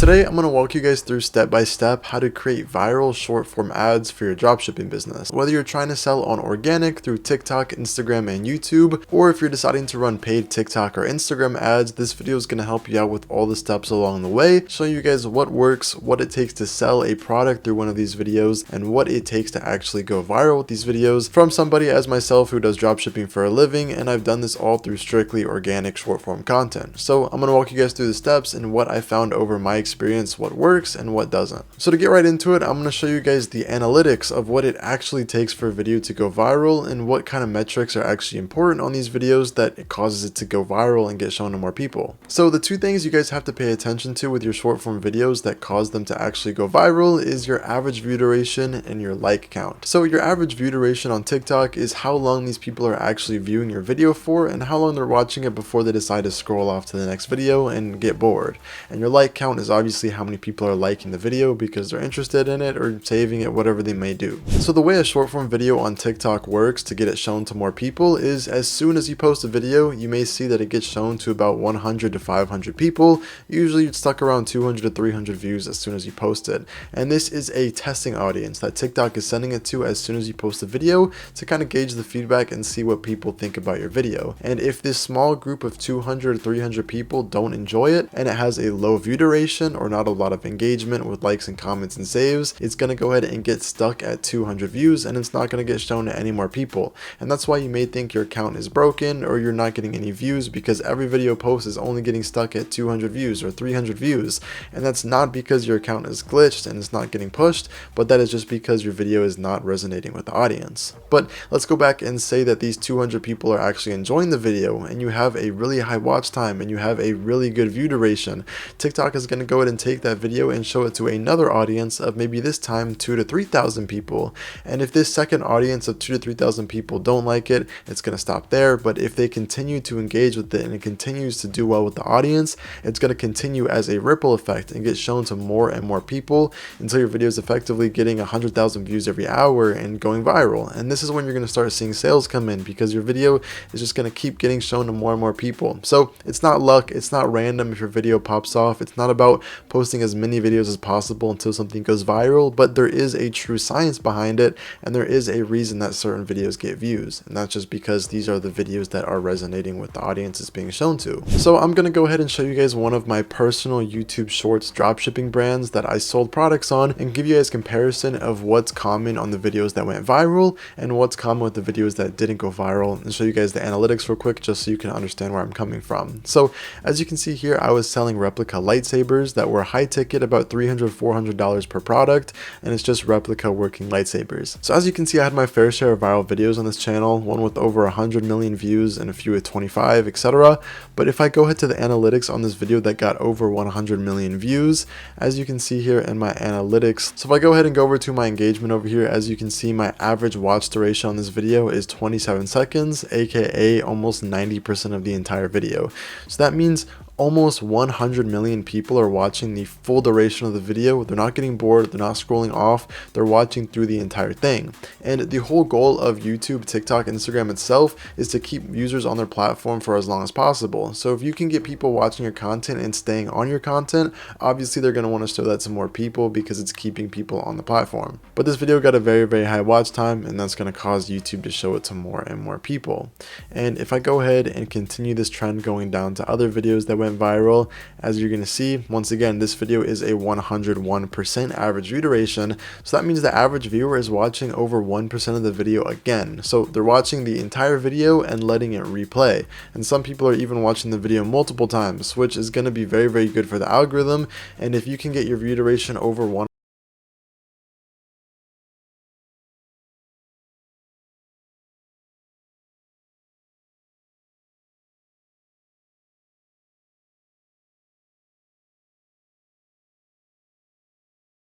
Today, I'm going to walk you guys through step by step how to create viral short form ads for your dropshipping business. Whether you're trying to sell on organic through TikTok, Instagram, and YouTube, or if you're deciding to run paid TikTok or Instagram ads, this video is going to help you out with all the steps along the way, showing you guys what works, what it takes to sell a product through one of these videos, and what it takes to actually go viral with these videos from somebody as myself who does dropshipping for a living, and I've done this all through strictly organic short form content. So I'm going to walk you guys through the steps and what I found over my experience, what works and what doesn't. So to get right into it, I'm going to show you guys the analytics of what it actually takes for a video to go viral and what kind of metrics are actually important on these videos that it causes it to go viral and get shown to more people. So the two things you guys have to pay attention to with your short form videos that cause them to actually go viral is your average view duration and your like count. So your average view duration on TikTok is how long these people are actually viewing your video for and how long they're watching it before they decide to scroll off to the next video and get bored. And your like count is obviously how many people are liking the video because they're interested in it or saving it, whatever they may do. So the way a short form video on TikTok works to get it shown to more people is as soon as you post a video, you may see that it gets shown to about 100 to 500 people. Usually it's stuck around 200 to 300 views as soon as you post it. And this is a testing audience that TikTok is sending it to as soon as you post a video to kind of gauge the feedback and see what people think about your video. And if this small group of 200 or 300 people don't enjoy it and it has a low view duration or not a lot of engagement with likes and comments and saves, it's going to go ahead and get stuck at 200 views and it's not going to get shown to any more people. And that's why you may think your account is broken or you're not getting any views because every video post is only getting stuck at 200 views or 300 views. And that's not because your account is glitched and it's not getting pushed, but that is just because your video is not resonating with the audience. But let's go back and say that these 200 people are actually enjoying the video and you have a really high watch time and you have a really good view duration. TikTok is going to go ahead and take that video and show it to another audience of maybe this time 2,000 to 3,000 people. And if this second audience of 2,000 to 3,000 people don't like it, it's going to stop there. But if they continue to engage with it and it continues to do well with the audience, it's going to continue as a ripple effect and get shown to more and more people until your video is effectively getting 100,000 views every hour and going viral. And this is when you're going to start seeing sales come in because your video is just going to keep getting shown to more and more people. So it's not luck, it's not random if your video pops off. It's not about posting as many videos as possible until something goes viral, but there is a true science behind it and there is a reason that certain videos get views, and that's just because these are the videos that are resonating with the audience it's being shown to. So I'm going to go ahead and show you guys one of my personal YouTube Shorts dropshipping brands that I sold products on and give you guys comparison of what's common on the videos that went viral and what's common with the videos that didn't go viral, and show you guys the analytics real quick just so you can understand where I'm coming from. So as you can see here, I was selling Replica lightsabers that were high ticket, about $300 $400 per product, and it's just Replica working lightsabers. So as you can see, I had my fair share of viral videos on this channel, one with over 100 million views and a few with 25, etc. But if I go ahead to the analytics on this video that got over 100 million views, as you can see here in my analytics, so if I go ahead and go over to my engagement over here, as you can see, my average watch duration on this video is 27 seconds, aka almost 90% of the entire video. So that means almost 100 million people are watching the full duration of the video. They're not getting bored, they're not scrolling off, they're watching through the entire thing. And the whole goal of YouTube, TikTok, Instagram itself is to keep users on their platform for as long as possible. So if you can get people watching your content and staying on your content, obviously they're going to want to show that to more people because it's keeping people on the platform. But this video got a very, very high watch time, and that's going to cause YouTube to show it to more and more people. And if I go ahead and continue this trend going down to other videos that went viral, as you're going to see, once again, this video is a 101% average view duration. So that means the average viewer is watching over 1% of the video again. So they're watching the entire video and letting it replay. And some people are even watching the video multiple times, which is going to be very, very good for the algorithm. And if you can get your view duration over 1,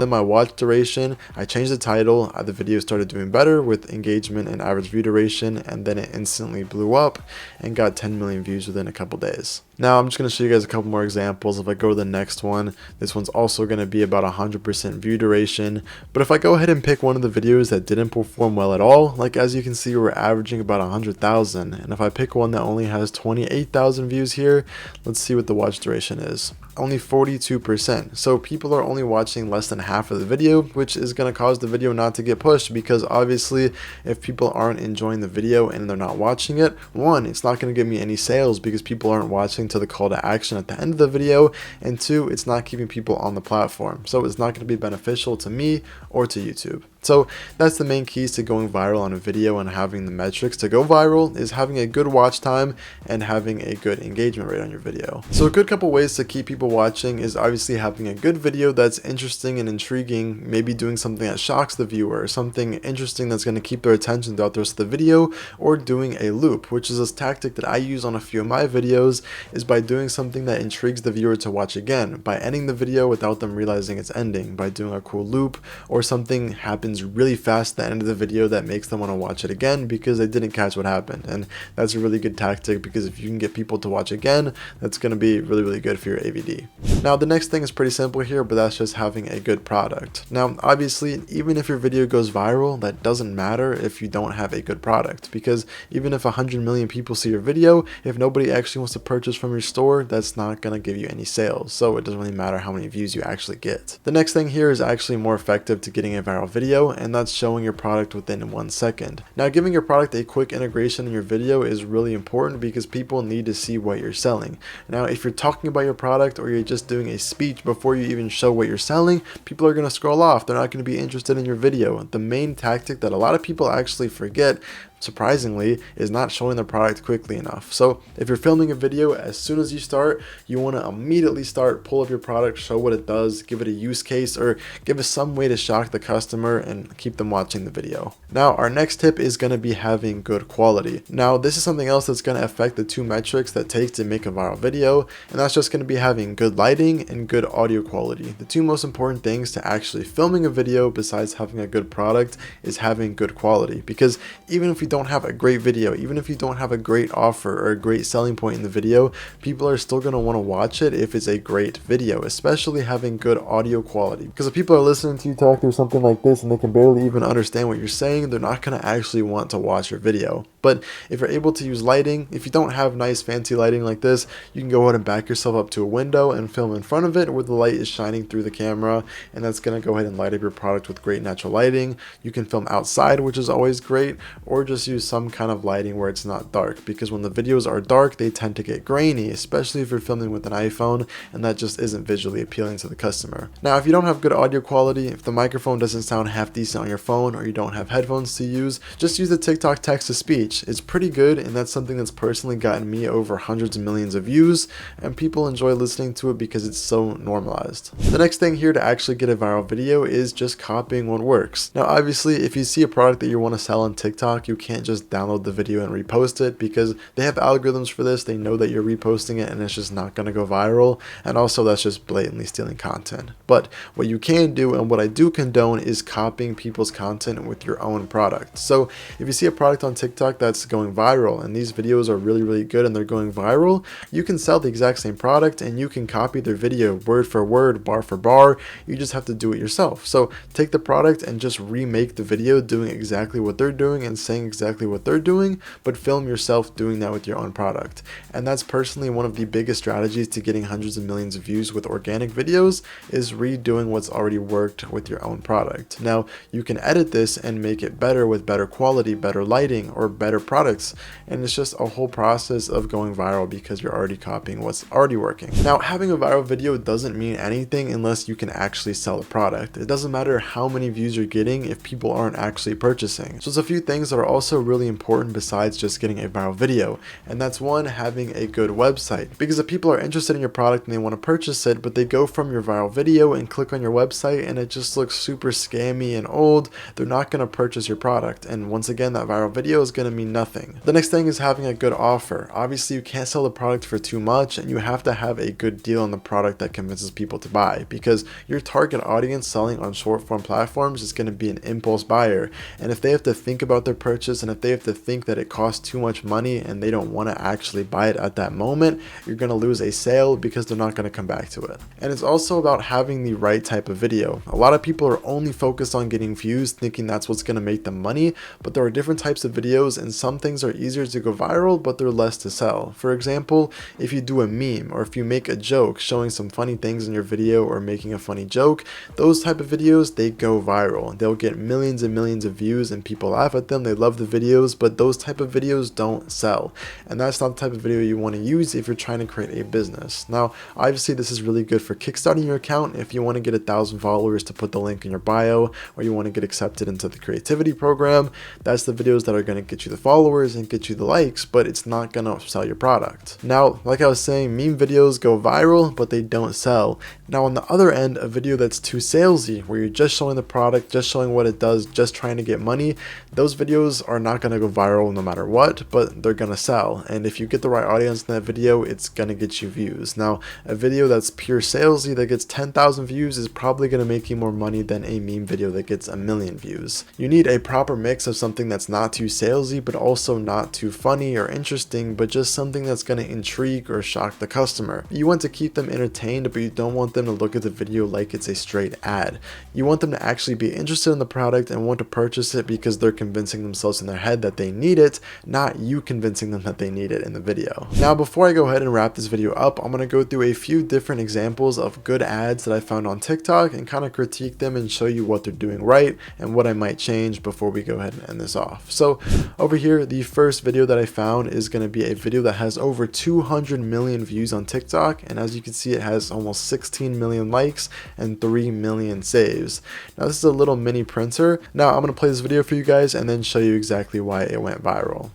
then my watch duration, I changed the title, the video started doing better with engagement and average view duration, and then it instantly blew up and got 10 million views within a couple days. Now I'm just going to show you guys a couple more examples. If I go to the next one, this one's also going to be about 100% view duration. But if I go ahead and pick one of the videos that didn't perform well at all, like as you can see, we're averaging about 100,000. And if I pick one that only has 28,000 views here, let's see what the watch duration is. only 42%. So people are only watching less than half of the video, which is going to cause the video not to get pushed, because obviously if people aren't enjoying the video and they're not watching it, one, it's not going to give me any sales because people aren't watching to the call to action at the end of the video, and two, it's not keeping people on the platform. So it's not going to be beneficial to me or to YouTube. So that's the main keys to going viral on a video and having the metrics to go viral, is having a good watch time and having a good engagement rate on your video. So a good couple ways to keep people watching is obviously having a good video that's interesting and intriguing, maybe doing something that shocks the viewer, something interesting that's going to keep their attention throughout the rest of the video, or doing a loop, which is a tactic that I use on a few of my videos, is by doing something that intrigues the viewer to watch again, by ending the video without them realizing it's ending, by doing a cool loop, or something happens really fast at the end of the video that makes them want to watch it again because they didn't catch what happened. And that's a really good tactic, because if you can get people to watch again, that's going to be really good for your AVD. Now the next thing is pretty simple here, but that's just having a good product. Now obviously, even if your video goes viral, that doesn't matter if you don't have a good product, because even if 100 million people see your video, if nobody actually wants to purchase from your store, that's not going to give you any sales. So it doesn't really matter how many views you actually get. The next thing here is actually more effective to getting a viral video, and that's showing your product within 1 second. Now giving your product a quick integration in your video is really important, because people need to see what you're selling. Now if you're talking about your product, or you're just doing a speech before you even show what you're selling, people are going to scroll off. They're not going to be interested in your video. The main tactic that a lot of people actually forget, surprisingly, is not showing the product quickly enough. So if you're filming a video, as soon as you start, you want to immediately start, pull up your product, show what it does, give it a use case, or give us some way to shock the customer and keep them watching the video. Now our next tip is going to be having good quality. Now this is something else that's going to affect the two metrics that take to make a viral video, and that's just going to be having good lighting and good audio quality. The two most important things to actually filming a video, besides having a good product, is having good quality, because even if you don't have a great video, even if you don't have a great offer or a great selling point in the video, people are still going to want to watch it if it's a great video, especially having good audio quality. Because if people are listening to you talk through something like this and they can barely even understand what you're saying, they're not going to actually want to watch your video. But if you're able to use lighting, if you don't have nice fancy lighting like this, you can go ahead and back yourself up to a window and film in front of it where the light is shining through the camera, and that's going to go ahead and light up your product with great natural lighting. You can film outside, which is always great, or just use some kind of lighting where it's not dark, because when the videos are dark, they tend to get grainy, especially if you're filming with an iPhone, and that just isn't visually appealing to the customer. Now if you don't have good audio quality, if the microphone doesn't sound half decent on your phone, or you don't have headphones to use, just use the TikTok text-to-speech. It's pretty good, and that's something that's personally gotten me over hundreds of millions of views, and people enjoy listening to it because it's so normalized. The next thing here to actually get a viral video is just copying what works. Now obviously, if you see a product that you want to sell on TikTok, you can't just download the video and repost it, because they have algorithms for this. They know that you're reposting it, and it's just not going to go viral, and also that's just blatantly stealing content. But what you can do, and what I do condone, is copying people's content with your own product. So if you see a product on TikTok that's going viral, and these videos are really good and they're going viral, you can sell the exact same product and you can copy their video word for word, bar for bar. You just have to do it yourself. So take the product and just remake the video doing exactly what they're doing and saying exactly what they're doing, but film yourself doing that with your own product. And that's personally one of the biggest strategies to getting hundreds of millions of views with organic videos, is redoing what's already worked with your own product. Now you can edit this and make it better with better quality, better lighting, or better products, and it's just a whole process of going viral because you're already copying what's already working. Now having a viral video doesn't mean anything unless you can actually sell a product. It doesn't matter how many views you're getting if people aren't actually purchasing. So there's a few things that are also really important besides just getting a viral video, and that's one, having a good website. Because if people are interested in your product and they want to purchase it, but they go from your viral video and click on your website and it just looks super scammy and old, they're not going to purchase your product, and once again that viral video is going to mean nothing. The next thing is having a good offer. Obviously you can't sell the product for too much, and you have to have a good deal on the product that convinces people to buy, because your target audience selling on short form platforms is going to be an impulse buyer, and if they have to think about their purchase, and if they have to think that it costs too much money and they don't want to actually buy it at that moment, you're going to lose a sale because they're not going to come back to it. And it's also about having the right type of video. A lot of people are only focused on getting views, thinking that's what's going to make them money, but there are different types of videos, and and some things are easier to go viral, but they're less to sell. For example, if you do a meme or if you make a joke showing some funny things in your video or making a funny joke, those type of videos, they go viral. They'll get millions and millions of views and people laugh at them. They love the videos, but those type of videos don't sell. And that's not the type of video you want to use if you're trying to create a business. Now, obviously this is really good for kickstarting your account if you want to get 1,000 followers to put the link in your bio, or you want to get accepted into the creativity program. That's the videos that are going to get you the followers and get you the likes, but it's not going to sell your product. Now, like I was saying, meme videos go viral, but they don't sell. Now, on the other end, a video that's too salesy, where you're just showing the product, just showing what it does, just trying to get money, those videos are not going to go viral no matter what, but they're going to sell. And if you get the right audience in that video, it's going to get you views. Now, a video that's pure salesy that gets 10,000 views is probably going to make you more money than a meme video that gets 1,000,000 views. You need a proper mix of something that's not too salesy, but also not too funny or interesting, but just something that's going to intrigue or shock the customer. You want to keep them entertained, but you don't want them to look at the video like it's a straight ad. You want them to actually be interested in the product and want to purchase it because they're convincing themselves in their head that they need it, not you convincing them that they need it in the video. Now, before I go ahead and wrap this video up, I'm going to go through a few different examples of good ads that I found on TikTok and kind of critique them and show you what they're doing right and what I might change before we go ahead and end this off. So over here, the first video that I found is going to be a video that has over 200 million views on TikTok, and as you can see, it has almost 16 million likes and 3 million saves. Now, this is a little mini printer. Now I'm going to play this video for you guys and then show you exactly why it went viral.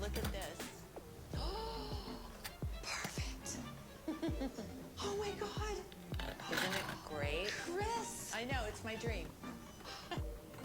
Look at this. Perfect. Oh my God. Isn't it great? Chris. I know, it's my dream.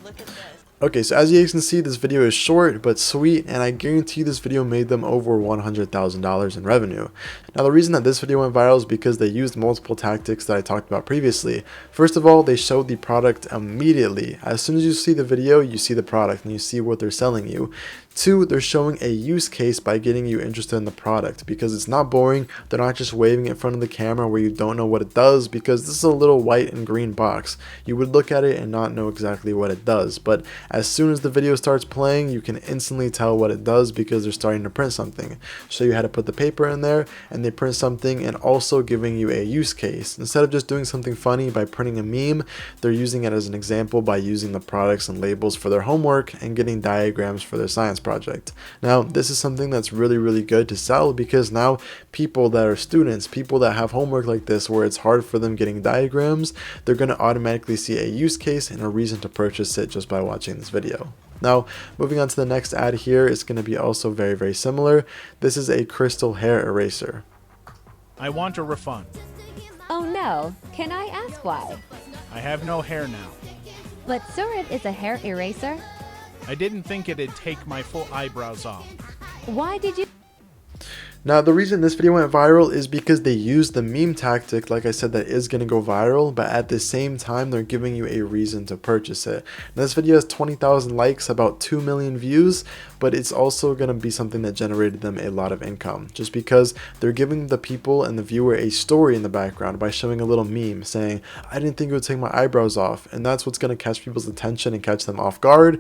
Look at this. Okay, so as you guys can see, this video is short but sweet, and I guarantee this video made them over $100,000 in revenue. Now, the reason that this video went viral is because they used multiple tactics that I talked about previously. First of all, they showed the product immediately. As soon as you see the video, you see the product and you see what they're selling you. 2, they're showing a use case by getting you interested in the product because it's not boring. They're not just waving it in front of the camera where you don't know what it does, because this is a little white and green box. You would look at it and not know exactly what it does, but as soon as the video starts playing, you can instantly tell what it does because they're starting to print something. Show you how to put the paper in there, and they print something and also giving you a use case. Instead of just doing something funny by printing a meme, they're using it as an example by using the products and labels for their homework and getting diagrams for their science project. Now, this is something that's really good to sell, because now people that are students, people that have homework like this where it's hard for them getting diagrams, they're going to automatically see a use case and a reason to purchase it just by watching this video. Now, moving on to the next ad here, is going to be also very similar. This is a crystal hair eraser. I want a refund. Oh no, can I ask why? I have no hair now. But Surat is a hair eraser? I didn't think it'd take my full eyebrows off. Why did you? Now, the reason this video went viral is because they used the meme tactic, like I said, that is going to go viral, but at the same time, they're giving you a reason to purchase it. Now, this video has 20,000 likes, about 2 million views, but it's also going to be something that generated them a lot of income, just because they're giving the people and the viewer a story in the background by showing a little meme saying, I didn't think it would take my eyebrows off, and that's what's going to catch people's attention and catch them off guard.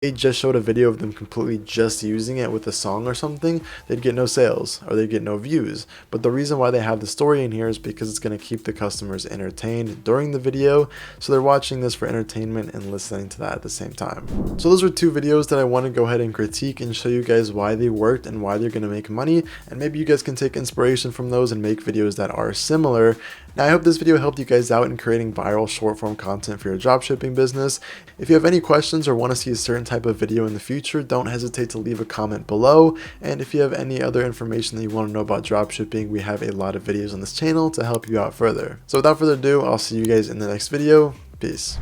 They just showed a video of them completely just using it with a song or something, they'd get no sales or they'd get no views. But the reason why they have the story in here is because it's going to keep the customers entertained during the video, so they're watching this for entertainment and listening to that at the same time. So those are 2 videos that I want to go ahead and critique and show you guys why they worked and why they're going to make money, and maybe you guys can take inspiration from those and make videos that are similar. Now, I hope this video helped you guys out in creating viral short form content for your dropshipping business. If you have any questions or want to see a certain type of video in the future, don't hesitate to leave a comment below. And if you have any other information that you want to know about dropshipping, we have a lot of videos on this channel to help you out further. So without further ado, I'll see you guys in the next video. Peace.